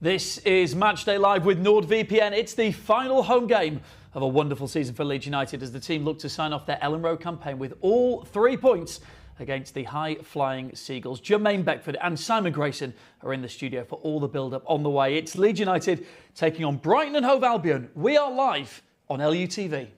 This is Matchday Live with NordVPN. It's the final home game of a wonderful season for Leeds United as the team look to sign off their Elland Road campaign with all 3 points against the high-flying Seagulls. Jermaine, Beckford and Simon Grayson are in the studio for all the build-up on the way. It's Leeds United taking on Brighton Hove Albion. We are live on LUTV.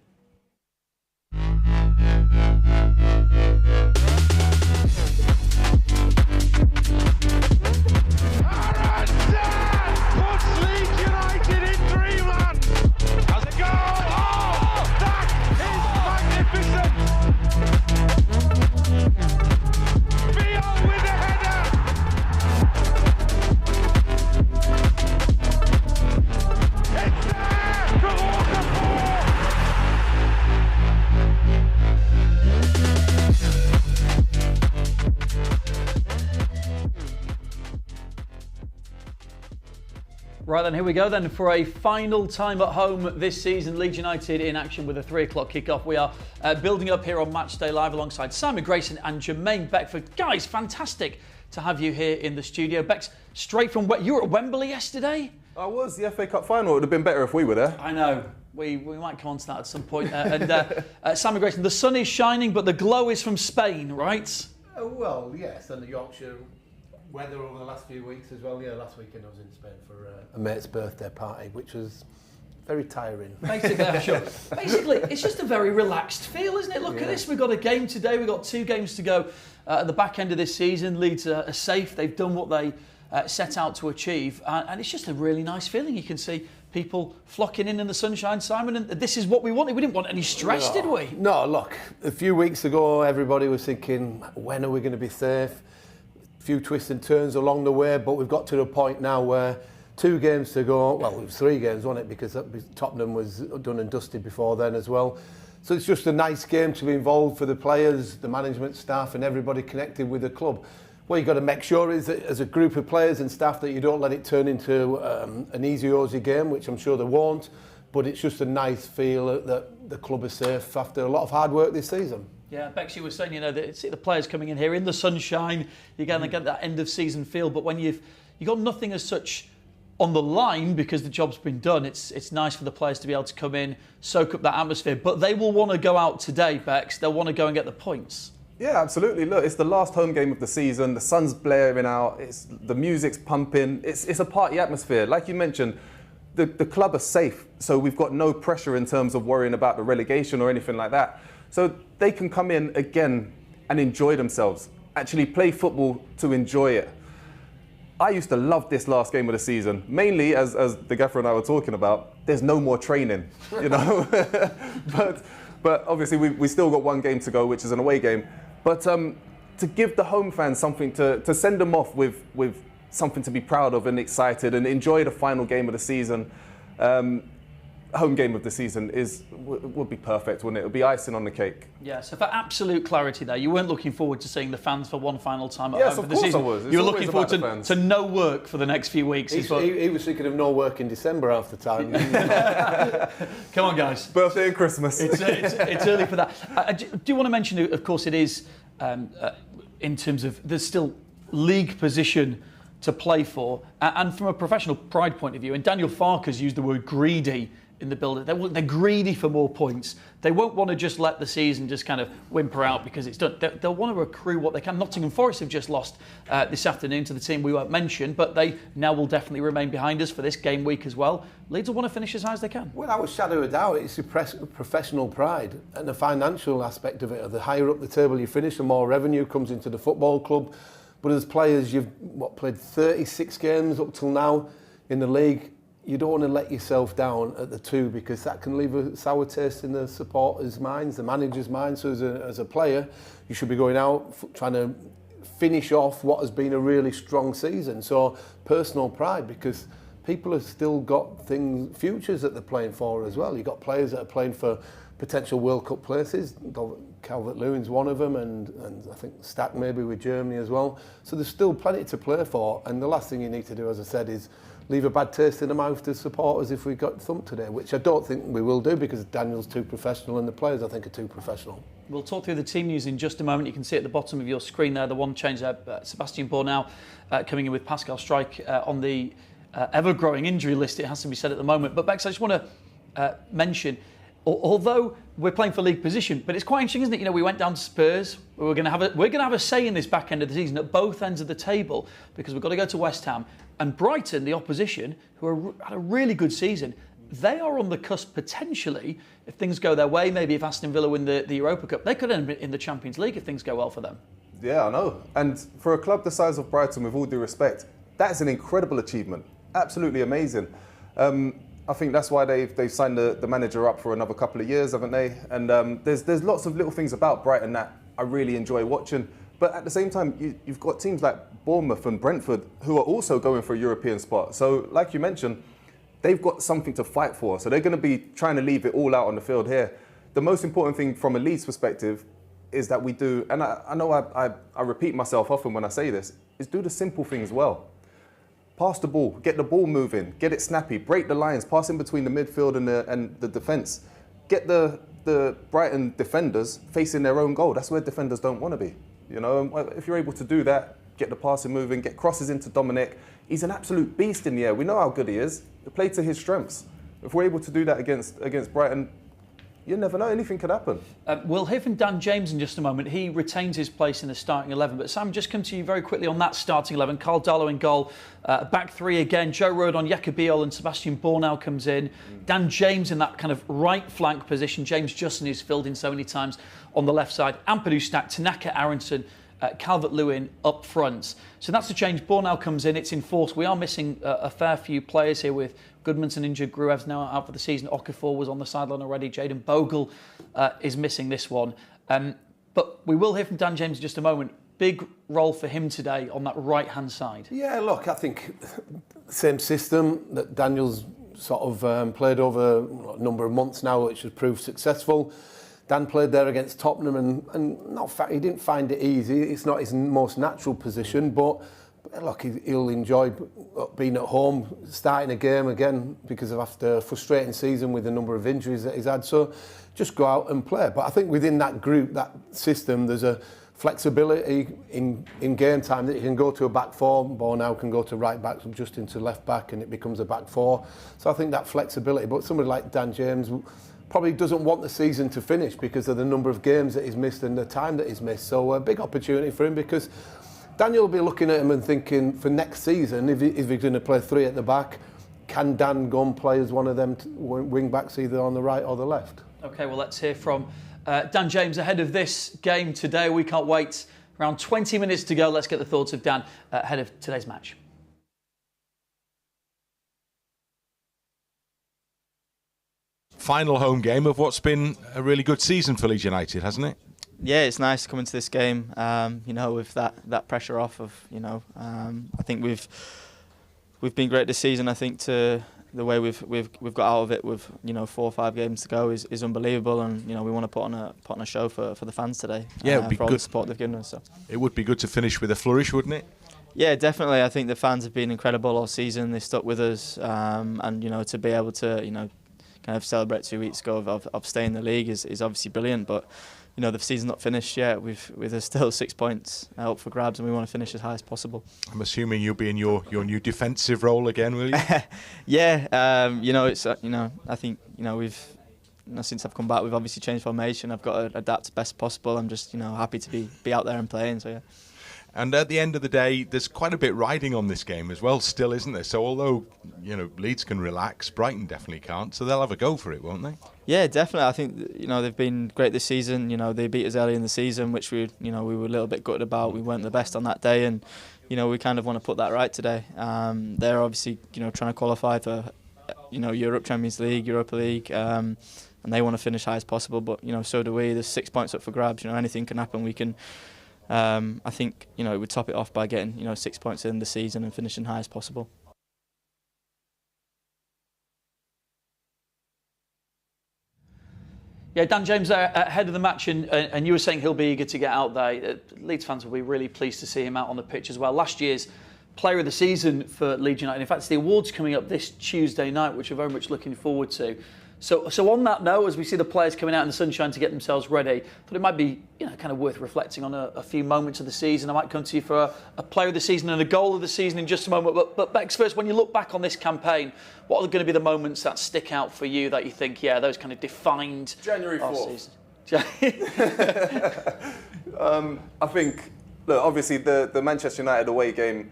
Right then, here we go then for a final time at home this season. Leeds United in action with a 3 o'clock kickoff. We are building up here on Matchday Live alongside Simon Grayson and Jermaine Beckford. Guys, fantastic to have you here in the studio. Bex, straight from you were at Wembley yesterday? I was, the FA Cup final. It would have been better if we were there. I know. We might come on to that at some point. Simon Grayson, the sun is shining, but the glow is from Spain, right? Well, yes, and the Yorkshire weather over the last few weeks as well. Yeah, last weekend I was in Spain for a mate's birthday party, which was very tiring. Basically, I'm sure. Basically, it's just a very relaxed feel, isn't it? Look at this. We've got a game today. We've got 2 games to go at the back end of this season. Leeds are safe. They've done what they set out to achieve. And it's just a really nice feeling. You can see people flocking in the sunshine, Simon. And this is what we wanted. We didn't want any stress, did we? No, look, a few weeks ago, everybody was thinking, when are we going to be safe? Few twists and turns along the way, but we've got to the point now where 2 games to go. Well, it was 3 games, wasn't it? Because Tottenham was done and dusted before then as well. So it's just a nice game to be involved for the players, the management staff, and everybody connected with the club. What you've got to make sure is that as a group of players and staff that you don't let it turn into an easy game, which I'm sure they won't. But it's just a nice feel that the club is safe after a lot of hard work this season. Yeah, Bex, you were saying, that see the players coming in here in the sunshine, you're going to get that end of season feel. But when you've got nothing as such on the line because the job's been done, it's nice for the players to be able to come in, soak up that atmosphere. But they will want to go out today, Bex. They'll want to go and get the points. Yeah, absolutely. Look, it's the last home game of the season. The sun's blaring out. The music's pumping. It's a party atmosphere. Like you mentioned, the club are safe, so we've got no pressure in terms of worrying about the relegation or anything like that. So they can come in again and enjoy themselves, actually play football to enjoy it. I used to love this last game of the season, mainly as the gaffer and I were talking about, there's no more training, but obviously we still got 1 game to go, which is an away game. But to give the home fans something to send them off with something to be proud of and excited and enjoy the final game of the season. home game of the season would be perfect, wouldn't it? It would be icing on the cake. Yeah, so for absolute clarity there, you weren't looking forward to seeing the fans for one final time at yes, home of for the course season. I was. You were looking forward to no work for the next few weeks. He was thinking of no work in December half the time. Come on, guys. Birthday and Christmas. It's early for that. I do want to mention, of course, it is in terms of there's still league position to play for, and from a professional pride point of view. And Daniel Farker's used the word greedy in the build. They're greedy for more points. They won't want to just let the season just kind of whimper out because it's done. They'll want to accrue what they can. Nottingham Forest have just lost this afternoon to the team we won't mention, but they now will definitely remain behind us for this game week as well. Leeds will want to finish as high as they can. Without a shadow of a doubt, it's your professional pride and the financial aspect of it. The higher up the table you finish, the more revenue comes into the football club. But as players, you've played 36 games up till now in the league. You don't want to let yourself down at the 2 because that can leave a sour taste in the supporters' minds, the manager's minds. So as a player, you should be going out trying to finish off what has been a really strong season. So personal pride, because people have still got futures that they're playing for as well. You've got players that are playing for potential World Cup places. Calvert-Lewin's one of them, and I think Stack maybe with Germany as well. So there's still plenty to play for. And the last thing you need to do, as I said, is leave a bad taste in the mouth to supporters if we got thumped today, which I don't think we will do because Daniel's too professional and the players, I think, are too professional. We'll talk through the team news in just a moment. You can see at the bottom of your screen there the one change there, Sebastian Bornau coming in with Pascal Strike on the ever-growing injury list, it has to be said at the moment. But Bex, I just want to mention, although we're playing for league position, but it's quite interesting, isn't it? You know, we went down to Spurs. We're going to have a say in this back end of the season at both ends of the table because we've got to go to West Ham and Brighton, the opposition, who had a really good season. They are on the cusp potentially, if things go their way. Maybe if Aston Villa win the Europa Cup, they could end up in the Champions League if things go well for them. Yeah, I know. And for a club the size of Brighton, with all due respect, that's an incredible achievement. Absolutely amazing. I think that's why they've signed the manager up for another couple of years, haven't they? And there's lots of little things about Brighton that I really enjoy watching. But at the same time, you've got teams like Bournemouth and Brentford who are also going for a European spot. So, like you mentioned, they've got something to fight for. So they're going to be trying to leave it all out on the field here. The most important thing from a Leeds perspective is that we do, and I know I repeat myself often when I say this, is do the simple things well. Pass the ball, get the ball moving, get it snappy, break the lines, pass in between the midfield and the defence. Get the Brighton defenders facing their own goal. That's where defenders don't want to be. You know, if you're able to do that, get the passing moving, get crosses into Dominic. He's an absolute beast in the air. We know how good he is. We play to his strengths. If we're able to do that against Brighton, you never know, anything could happen. We'll hear from Dan James in just a moment. He retains his place in the starting 11. But Sam, just come to you very quickly on that starting 11. Carl Darlow in goal, back 3 again. Joe Rodon, Jacobiol and Sebastian Bornau comes in. Dan James in that kind of right flank position. James Justin, who's filled in so many times on the left side. Ampadu Stack, Tanaka Aronson, Calvert-Lewin up front. So that's the change. Bornau comes in, it's enforced. We are missing a fair few players here with Goodmanson injured, Gruev's now out for the season. Okafor was on the sideline already. Jaden Bogle is missing this one. But we will hear from Dan James in just a moment. Big role for him today on that right-hand side. Yeah, look, I think same system that Daniel's sort of played over a number of months now, which has proved successful. Dan played there against Tottenham and he didn't find it easy. It's not his most natural position, but look, he'll enjoy being at home, starting a game again because of after a frustrating season with the number of injuries that he's had. So just go out and play. But I think within that group, that system, there's a flexibility in game time that you can go to a back four. Bornau can go to right back, from Justin to left back, and it becomes a back four. So I think that flexibility. But somebody like Dan James probably doesn't want the season to finish because of the number of games that he's missed and the time that he's missed. So a big opportunity for him because Daniel will be looking at him and thinking for next season, if he's going to play 3 at the back, can Dan go and play as one of them wing backs either on the right or the left? OK, well, let's hear from Dan James ahead of this game today. We can't wait. Around 20 minutes to go. Let's get the thoughts of Dan ahead of today's match. Final home game of what's been a really good season for Leeds United, hasn't it? Yeah, it's nice to come into this game, with that pressure off of, I think we've been great this season. I think to the way we've got out of it with 4 or 5 games to go is unbelievable, and we want to put on a show for the fans today. Yeah, it'd be for all good. the support they've given us. So. It would be good to finish with a flourish, wouldn't it? Yeah, definitely. I think the fans have been incredible all season. They stuck with us, and to be able to kind of celebrate 2 weeks ago of staying in the league is obviously brilliant. But the season's not finished yet. There's still 6 points up for grabs, and we want to finish as high as possible. I'm assuming you'll be in your new defensive role again, will you? Yeah. It's I think we've. Since I've come back, we've obviously changed formation. I've got to adapt as best possible. I'm just happy to be out there and playing. So yeah. And at the end of the day, there's quite a bit riding on this game as well, still, isn't there? So although Leeds can relax, Brighton definitely can't. So they'll have a go for it, won't they? Yeah, definitely. I think they've been great this season. They beat us early in the season, which we were a little bit gutted about. We weren't the best on that day, and we kind of want to put that right today. They're obviously trying to qualify for Europe, Champions League, Europa League. And they want to finish high as possible, but so do we. There's 6 points up for grabs. Anything can happen. We can. I think it would top it off by getting 6 points in the season and finishing high as possible. Yeah, Dan James ahead of the match, and you were saying he'll be eager to get out there. Leeds fans will be really pleased to see him out on the pitch as well. Last year's Player of the Season for Leeds United. In fact, it's the awards coming up this Tuesday night, which we're very much looking forward to. So on that note, as we see the players coming out in the sunshine to get themselves ready, I thought it might be kind of worth reflecting on a few moments of the season. I might come to you for a Player of the Season and a goal of the season in just a moment. But Bex, first, when you look back on this campaign, what are going to be the moments that stick out for you that you think, those kind of defined January 4th. I think, look, obviously the Manchester United away game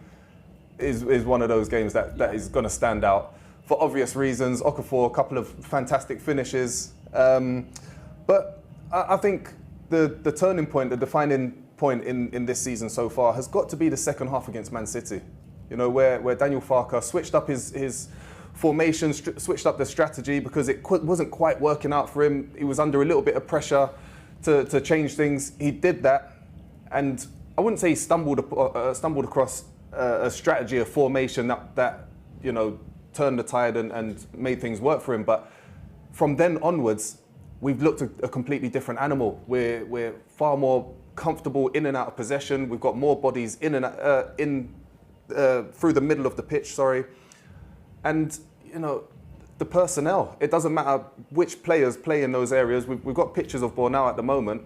is one of those games that is going to stand out. For obvious reasons, Okafor, a couple of fantastic finishes. But I think the turning point, the defining point in this season so far has got to be the second half against Man City. Where Daniel Farke switched up his formation, switched up the strategy because it wasn't quite working out for him. He was under a little bit of pressure to change things. He did that, and I wouldn't say he stumbled across a strategy, a formation that turned the tide and made things work for him. But from then onwards, we've looked at a completely different animal. We're far more comfortable in and out of possession. We've got more bodies in and through the middle of the pitch. And the personnel. It doesn't matter which players play in those areas. We've got pictures of Bornau at the moment.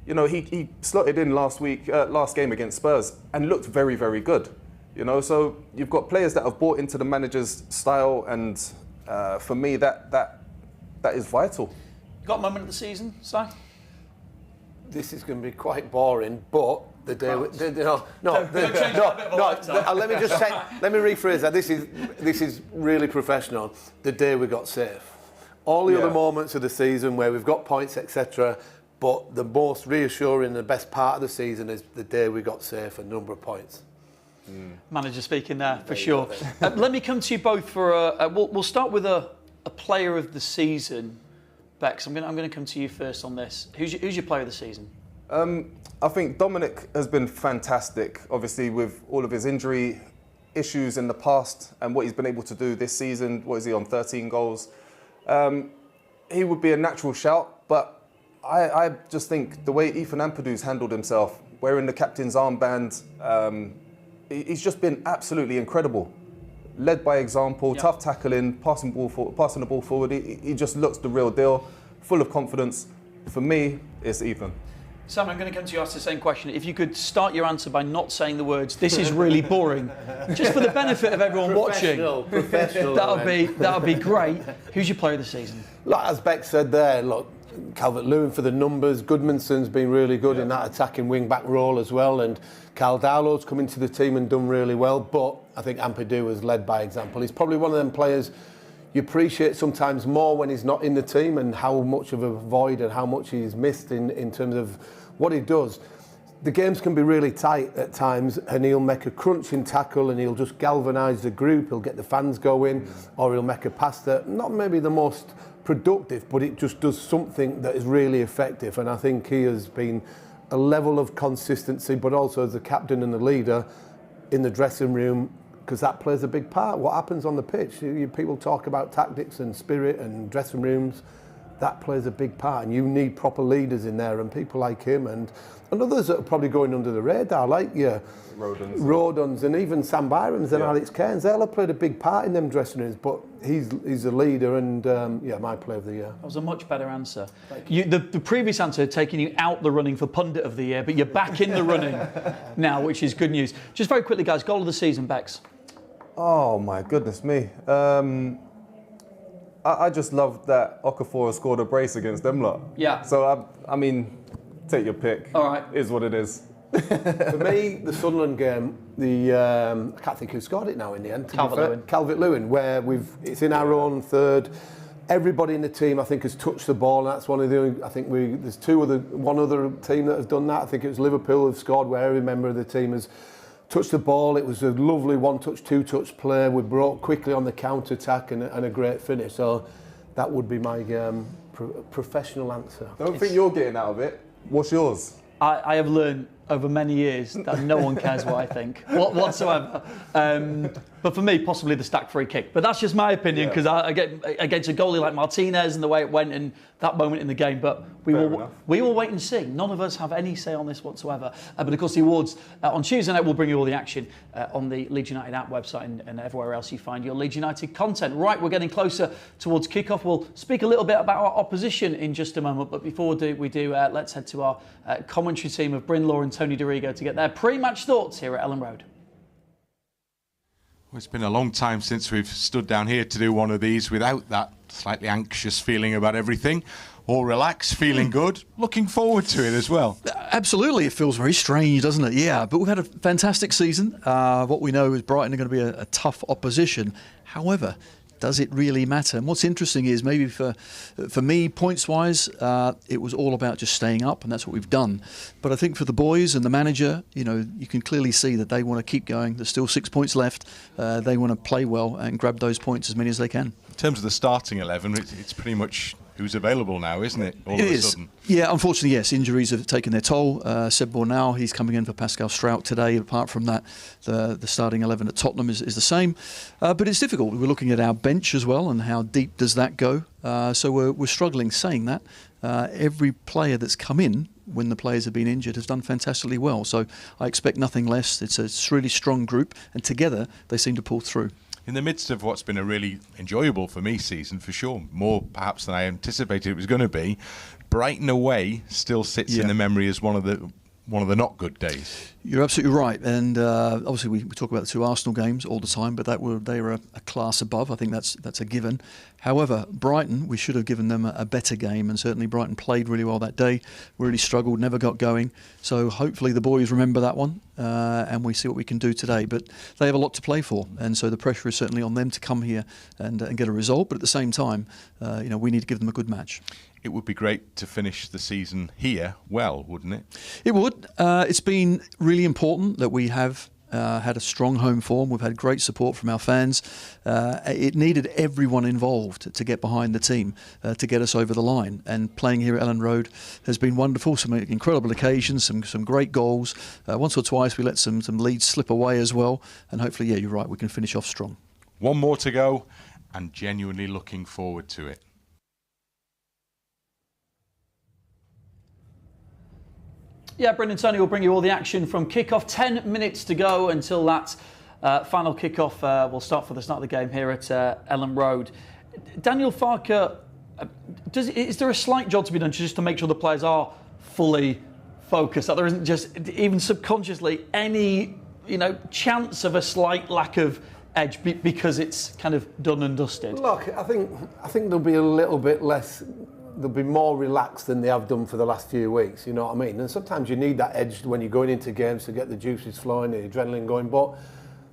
He slotted in last game against Spurs and looked very, very good. So you've got players that have bought into the manager's style, and for me, that is vital. Got a moment of the season, Si? This is going to be quite boring, but the day let me just say, let me rephrase that. This is really professional. The day we got safe. All the other moments of the season where we've got points, etc. But the most reassuring, the best part of the season is the day we got safe, a number of points. Manager speaking there, for sure. Let me come to you both for we'll start with a player of the season. Bex, I'm going to come to you first on this. Who's your player of the season? I think Dominic has been fantastic, obviously with all of his injury issues in the past and what he's been able to do this season. What is he on, 13 goals? He would be a natural shout, but I just think the way Ethan Ampadu's handled himself, wearing the captain's armband, he's just been absolutely incredible. Led by example, tough tackling, passing the ball forward. He just looks the real deal, full of confidence. For me, it's Ethan. Sam, I'm going to come to you ask the same question. If you could start your answer by not saying the words, "This is really boring," just for the benefit of everyone watching. Professional. That would be great. Who's your player of the season? Like as Beck said there, look, Calvert-Lewin for the numbers. Goodmanson's been really good in that attacking wing-back role as well, and Caldalo's come into the team and done really well. But I think Ampadu has led by example. He's probably one of them players you appreciate sometimes more when he's not in the team, and how much of a void and how much he's missed in terms of what he does. The games can be really tight at times, and he'll make a crunching tackle and he'll just galvanise the group. He'll get the fans going, or he'll make a pass that not maybe the most productive, but it just does something that is really effective. And I think he has been a level of consistency, but also as the captain and the leader in the dressing room, because that plays a big part. What happens on the pitch? People talk about tactics and spirit and dressing rooms. That plays a big part, and you need proper leaders in there, and people like him and others that are probably going under the radar, like Rodons and even Sam Byram's and Alex Cairns. They'll have played a big part in them dressing rooms, but he's a leader and my player of the year. That was a much better answer. The previous answer had taken you out the running for pundit of the year, but you're back in the running now, which is good news. Just very quickly, guys, goal of the season, Bex. Oh my goodness me. I just love that Okafor scored a brace against them lot. Yeah. So, I mean, take your pick. All right. Is what it is. For me, the Sunderland game, I can't think who scored it now in the end. Calvert-Lewin, where it's in our own third. Everybody in the team, I think, has touched the ball. And that's one of the. I think there's one other team that has done that. I think it was Liverpool who've scored where every member of the team has touched the ball. It was a lovely one-touch, two-touch play. We broke quickly on the counter-attack and a great finish. So that would be my professional answer. Don't think you're getting out of it. What's yours? I have learned over many years that no one cares what I think whatsoever. But for me, possibly the stacked free kick. But that's just my opinion, because I get against a goalie like Martinez and the way it went in that moment in the game. But we will wait and see. None of us have any say on this whatsoever. But of course, the awards on Tuesday night will bring you all the action on the Leeds United app website and everywhere else you find your Leeds United content. Right, we're getting closer towards kickoff. We'll speak a little bit about our opposition in just a moment. But before we do, let's head to our commentary team of Bryn Law and Tony DeRigo to get their pre-match thoughts here at Elland Road. Well, it's been a long time since we've stood down here to do one of these without that slightly anxious feeling about everything. All relaxed, feeling good, looking forward to it as well. Absolutely, it feels very strange, doesn't it? Yeah, but we've had a fantastic season. What we know is Brighton are going to be a tough opposition. However, does it really matter? And what's interesting is maybe for me, points-wise, it was all about just staying up, and that's what we've done. But I think for the boys and the manager, you can clearly see that they want to keep going. There's still 6 points left. They want to play well and grab those points, as many as they can. In terms of the starting 11, it's pretty much who's available now, isn't it? All of a sudden. Yeah, unfortunately, yes. Injuries have taken their toll. Seb Bornau, he's coming in for Pascal Strout today. Apart from that, the starting 11 at Tottenham is the same. But it's difficult. We're looking at our bench as well, and how deep does that go? So we're struggling saying that. Every player that's come in when the players have been injured has done fantastically well. So I expect nothing less. It's a really strong group, and together they seem to pull through. In the midst of what's been a really enjoyable for me season, for sure, more perhaps than I anticipated it was going to be, Brighton away still sits in the memory as one of the not good days. You're absolutely right, and obviously we talk about the two Arsenal games all the time, but they were a class above. I think that's a given. However, Brighton, we should have given them a better game, and certainly Brighton played really well that day. Really struggled, never got going. So hopefully the boys remember that one, and we see what we can do today. But they have a lot to play for, and so the pressure is certainly on them to come here and get a result. But at the same time, we need to give them a good match. It would be great to finish the season here well, wouldn't it? It would. It's been really important that we have had a strong home form. We've had great support from our fans. It needed everyone involved to get behind the team, to get us over the line. And playing here at Elland Road has been wonderful. Some incredible occasions, some great goals. Once or twice we let some leads slip away as well. And hopefully, yeah, you're right, we can finish off strong. One more to go, and genuinely looking forward to it. Yeah, Brendan Tony will bring you all the action from kickoff. 10 minutes to go until that final kickoff will start for the start of the game here at Elland Road. Daniel Farke, is there a slight job to be done just to make sure the players are fully focused, that there isn't just even subconsciously any chance of a slight lack of edge because it's kind of done and dusted? Look, I think there'll be a little bit less. They'll be more relaxed than they have done for the last few weeks, you know what I mean? And sometimes you need that edge when you're going into games to get the juices flowing, the adrenaline going. But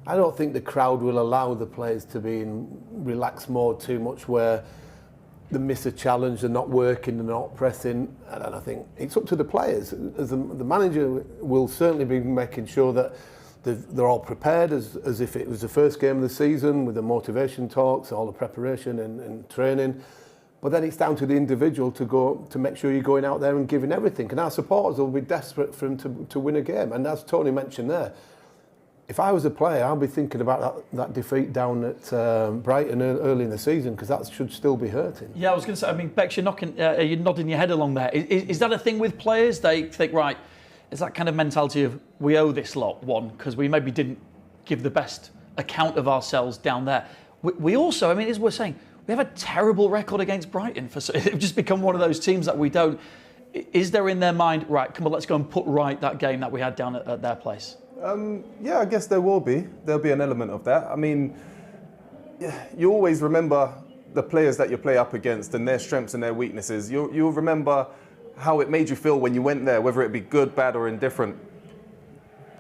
I don't think the crowd will allow the players to be in relaxed mode too much, where they miss a challenge, they're not working, they're not pressing. And I think it's up to the players. As the manager will certainly be making sure that they're all prepared as if it was the first game of the season, with the motivation talks, all the preparation and training. But then it's down to the individual to make sure you're going out there and giving everything. And our supporters will be desperate for him to win a game. And as Tony mentioned there, if I was a player, I'd be thinking about that defeat down at Brighton early in the season, because that should still be hurting. Yeah, I was going to say, I mean, Bex, you're nodding your head along there. Is that a thing with players? They think, right, is that kind of mentality of we owe this lot one because we maybe didn't give the best account of ourselves down there. We also, I mean, as we're saying, we have a terrible record against Brighton. It's just become one of those teams that we don't. Is there in their mind, right, come on, let's go and put right that game that we had down at their place? Yeah, I guess there will be. There'll be an element of that. I mean, you always remember the players that you play up against and their strengths and their weaknesses. You'll remember how it made you feel when you went there, whether it be good, bad or indifferent.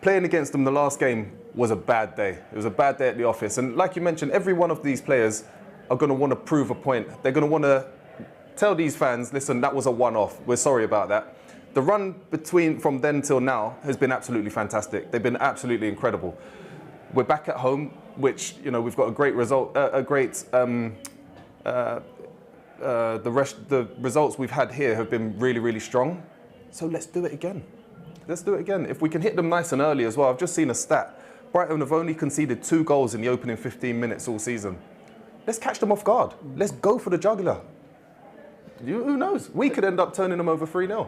Playing against them the last game was a bad day. It was a bad day at the office. And like you mentioned, every one of these players are going to want to prove a point. They're going to want to tell these fans, listen, that was a one-off. We're sorry about that. The run from then till now has been absolutely fantastic. They've been absolutely incredible. We're back at home, which, you know, we've got a great result, the results we've had here have been really, really strong. So let's do it again. Let's do it again. If we can hit them nice and early as well. I've just seen a stat. Brighton have only conceded 2 goals in the opening 15 minutes all season. Let's catch them off guard. Let's go for the jugular. Who knows? We could end up turning them over 3-0.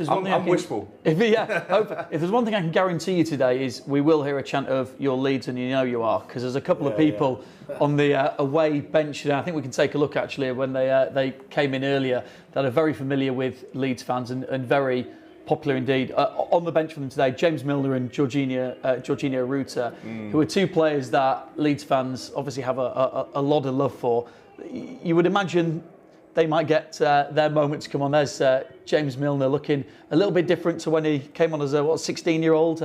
I'm wishful. If there's one thing I can guarantee you today is we will hear a chant of "Your Leeds and you know you are," because there's a couple of people on the away bench. I think we can take a look actually when they came in earlier that are very familiar with Leeds fans and very popular indeed. On the bench for them today, James Milner and Jorginho Ruta, who are 2 players that Leeds fans obviously have a lot of love for. You would imagine they might get their moment to come on. There's James Milner looking a little bit different to when he came on as a 16-year-old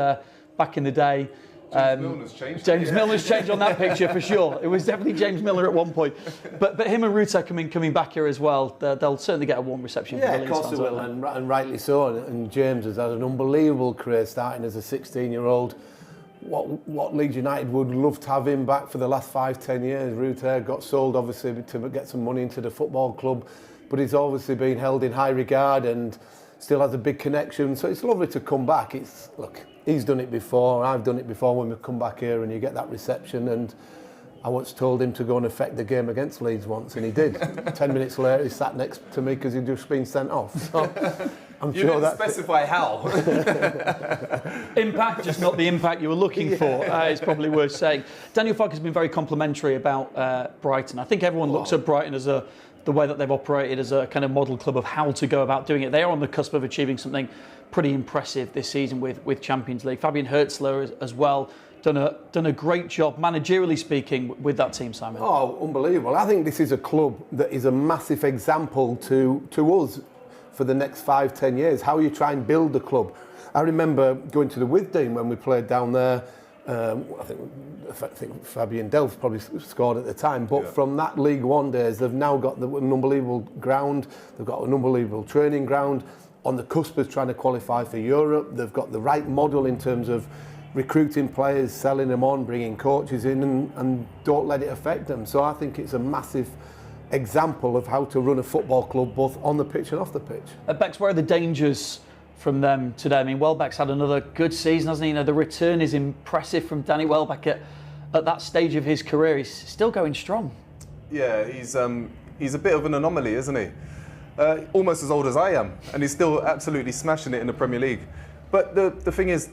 back in the day. Milner's changed. James Milner's changed on that picture for sure. It was definitely James Milner at one point. But him and Ruta coming back here as well, they'll certainly get a warm reception. Yeah, for the of course fans, they will, and rightly so. And James has had an unbelievable career starting as a 16-year-old. What Leeds United would love to have him back for the last 5-10 years. Ruta got sold obviously to get some money into the football club, but he's obviously been held in high regard and still has a big connection. So it's lovely to come back. Look, he's done it before, I've done it before when we come back here and you get that reception. And I once told him to go and affect the game against Leeds once, and he did. 10 minutes later, he sat next to me because he'd just been sent off. So I'm you sure didn't that specify how. Impact, just not the impact you were looking for, is probably worth saying. Daniel Farke has been very complimentary about Brighton. I think everyone looks at Brighton as the way that they've operated as a kind of model club of how to go about doing it. They are on the cusp of achieving something pretty impressive this season with Champions League. Fabian Hertzler as well. Done a great job, managerially speaking, with that team, Simon. Oh, unbelievable. I think this is a club that is a massive example to us for the next 5-10 years, how you try and build the club. I remember going to the Withdean when we played down there. I think Fabian Delph probably scored at the time, but from that League One days, they've now got an unbelievable ground, they've got an unbelievable training ground, on the cusp of trying to qualify for Europe. They've got the right model in terms of recruiting players, selling them on, bringing coaches in, and don't let it affect them. So I think it's a massive example of how to run a football club both on the pitch and off the pitch. Bex, where are the dangers from them today? I mean, Welbeck's had another good season, hasn't he? You know, the return is impressive from Danny Welbeck at that stage of his career. He's still going strong. Yeah, he's a bit of an anomaly, isn't he? Almost as old as I am, and he's still absolutely smashing it in the Premier League. But the thing is,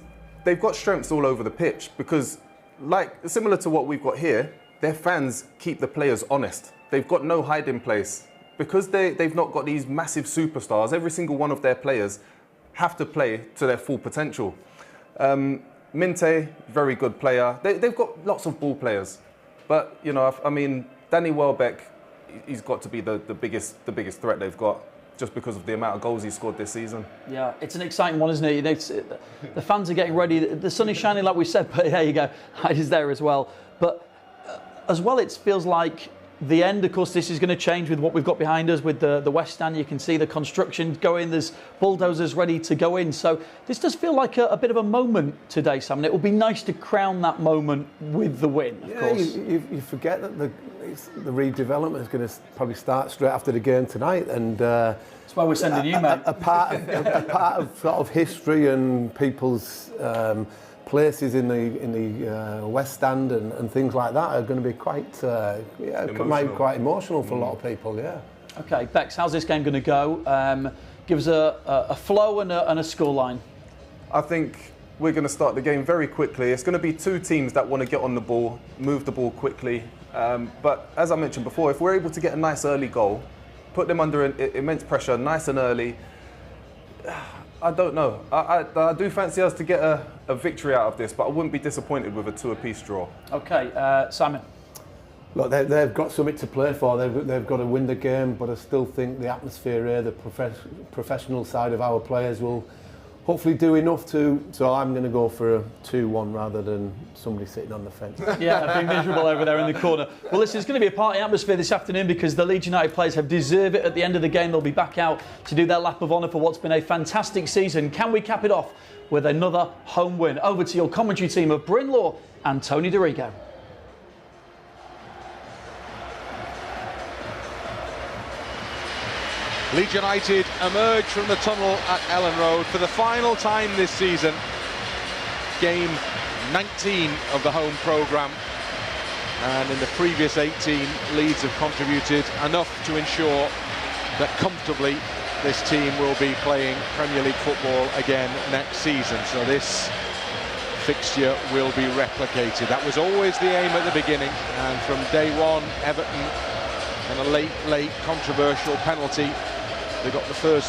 they've got strengths all over the pitch because, like similar to what we've got here, their fans keep the players honest. They've got no hiding place. Because they've not got these massive superstars, every single one of their players have to play to their full potential. Minte, very good player. They've got lots of ball players. But, you know, I mean, Danny Welbeck, he's got to be the biggest threat they've got, just because of the amount of goals he scored this season. Yeah, it's an exciting one, isn't it? The fans are getting ready. The sun is shining, like we said, but there you go. Hyde is there as well. But as well, it feels like the end, of course, this is going to change with what we've got behind us with the West Stand. You can see the construction going. There's bulldozers ready to go in. So this does feel like a bit of a moment today, Sam. And it will be nice to crown that moment with the win, of course. You forget that the redevelopment is going to probably start straight after the game tonight. And that's why we're sending you, mate. A part of sort of history and people's places in the West Stand and things like that are going to be quite emotional for a lot of people. Yeah. Okay, Bex, how's this game going to go? Give us a flow and a scoreline. I think we're going to start the game very quickly. It's going to be two teams that want to get on the ball, move the ball quickly. But as I mentioned before, if we're able to get a nice early goal, put them under immense pressure, nice and early, I don't know. I do fancy us to get a victory out of this, but I wouldn't be disappointed with a 2-apiece draw. Okay, Simon. Look, they've got something to play for. They've got to win the game, but I still think the atmosphere here, the professional side of our players will hopefully do enough to. So I'm going to go for a 2-1 rather than somebody sitting on the fence. Yeah, being miserable over there in the corner. Well, listen, it's going to be a party atmosphere this afternoon because the Leeds United players have deserved it. At the end of the game, they'll be back out to do their lap of honour for what's been a fantastic season. Can we cap it off with another home win? Over to your commentary team of Bryn Law and Tony DeRigo. Leeds United emerge from the tunnel at Elland Road for the final time this season. Game 19 of the home programme. And in the previous 18, Leeds have contributed enough to ensure that comfortably this team will be playing Premier League football again next season. So this fixture will be replicated. That was always the aim at the beginning. And from day one, Everton, and a late controversial penalty, they got the first